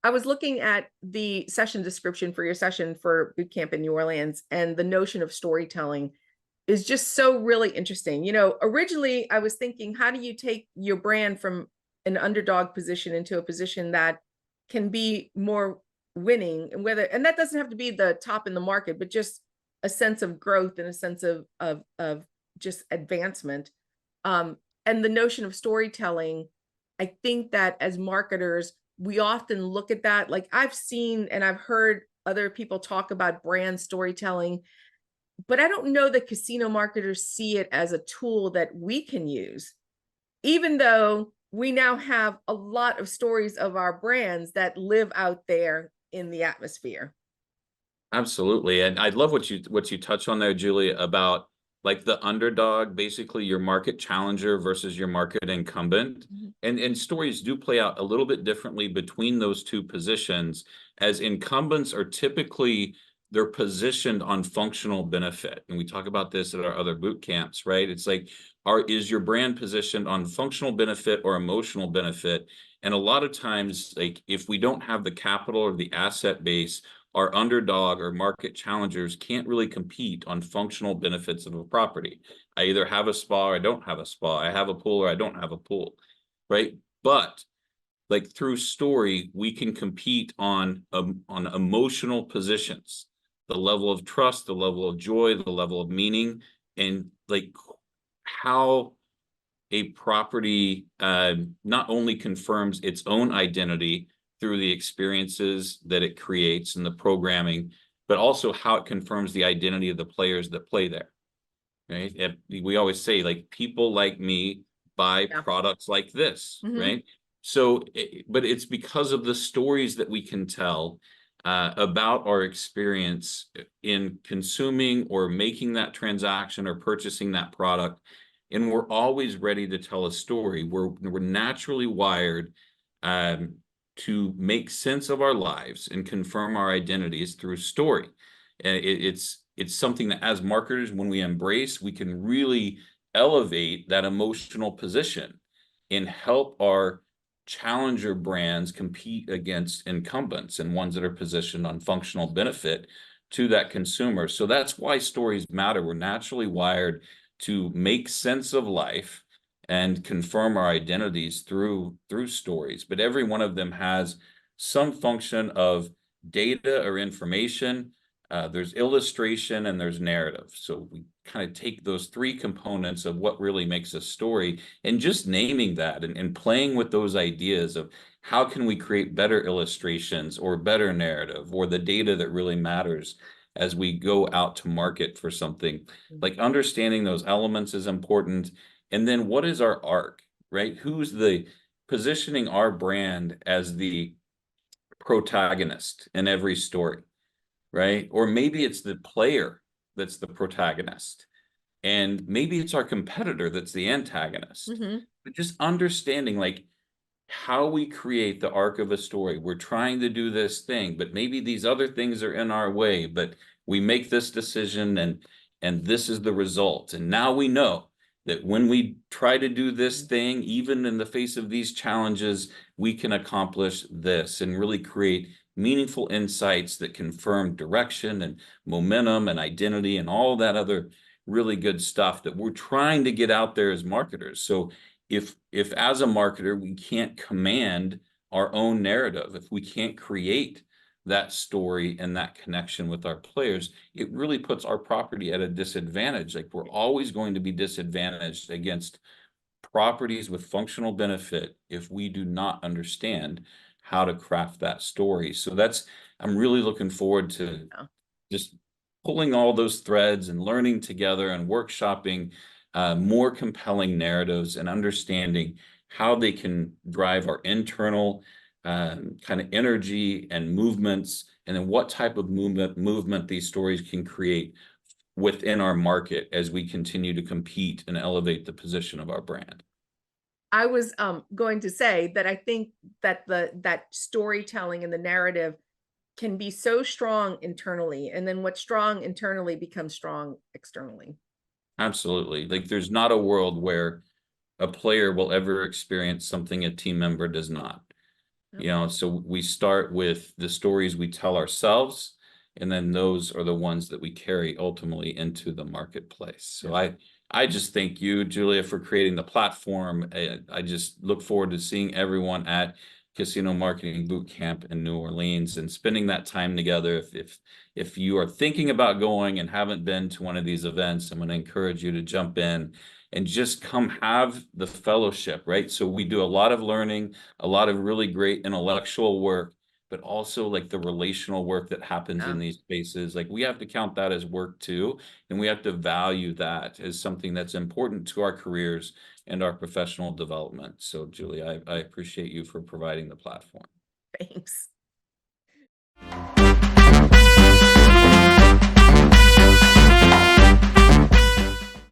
I was looking at the session description for your session for boot camp in New Orleans, and the notion of storytelling is just so really interesting. Originally I was thinking, how do you take your brand from an underdog position into a position that can be more winning, and that doesn't have to be the top in the market, but just a sense of growth and a sense of just advancement. And the notion of storytelling, I think that as marketers, we often look at that. Like I've seen and I've heard other people talk about brand storytelling, but I don't know that casino marketers see it as a tool that we can use, even though we now have a lot of stories of our brands that live out there in the atmosphere. Absolutely. And I love what you touch on there, Julie, about like the underdog, basically your market challenger versus your market incumbent. Mhm. And stories do play out a little bit differently between those two positions, as incumbents are typically they're positioned on functional benefit. And we talk about this at our other boot camps, right? It's like, is your brand positioned on functional benefit or emotional benefit? And a lot of times, like if we don't have the capital or the asset base, our underdog or market challengers can't really compete on functional benefits of a property. I either have a spa or I don't have a spa. I have a pool or I don't have a pool, right? But like through story, we can compete on emotional positions, the level of trust, the level of joy, the level of meaning, and like how a property not only confirms its own identity through the experiences that it creates and the programming, but also how it confirms the identity of the players that play there, right? We always say, like, people like me buy Yeah. products like this, Mhm. right? So, but it's because of the stories that we can tell about our experience in consuming or making that transaction or purchasing that product. And we're always ready to tell a story. We're naturally wired to make sense of our lives and confirm our identities through story. And it's something that as marketers, when we embrace, we can really elevate that emotional position and help our challenger brands compete against incumbents and ones that are positioned on functional benefit to that consumer. So that's why stories matter. We're naturally wired to make sense of life and confirm our identities through stories, but every one of them has some function of data or information. There's illustration and there's narrative. So we kind of take those three components of what really makes a story and just naming that and playing with those ideas of how can we create better illustrations or better narrative or the data that really matters as we go out to market for something. Like understanding those elements is important. And then what is our arc, right? Who's the positioning our brand as the protagonist in every story, right? Or maybe it's the player that's the protagonist, and maybe it's our competitor that's the antagonist. Mhm. But just understanding like how we create the arc of a story. We're trying to do this thing, but maybe these other things are in our way, but we make this decision and this is the result. And now we know that when we try to do this thing, even in the face of these challenges, we can accomplish this and really create meaningful insights that confirm direction and momentum and identity and all that other really good stuff that we're trying to get out there as marketers. So if as a marketer we can't command our own narrative, if we can't create that story and that connection with our players, it really puts our property at a disadvantage. Like we're always going to be disadvantaged against properties with functional benefit if we do not understand how to craft that story. So I'm really looking forward to just pulling all those threads and learning together and workshopping more compelling narratives and understanding how they can drive our internal kind of energy and movements, and then what type of movement these stories can create within our market as we continue to compete and elevate the position of our brand. I was going to say that I think that that storytelling and the narrative can be so strong internally, and then what's strong internally becomes strong externally. Absolutely. Like there's not a world where a player will ever experience something a team member does not. You know, so we start with the stories we tell ourselves, and then those are the ones that we carry ultimately into the marketplace. So I just thank you, Julia, for creating the platform. I just look forward to seeing everyone at Casino Marketing Boot Camp in New Orleans and spending that time together. If you are thinking about going and haven't been to one of these events, I'm going to encourage you to jump in and just come have the fellowship, right? So we do a lot of learning, a lot of really great intellectual work, but also like the relational work that happens in these spaces. Like we have to count that as work too, and we have to value that as something that's important to our careers and our professional development. So Julie, I appreciate you for providing the platform. Thanks.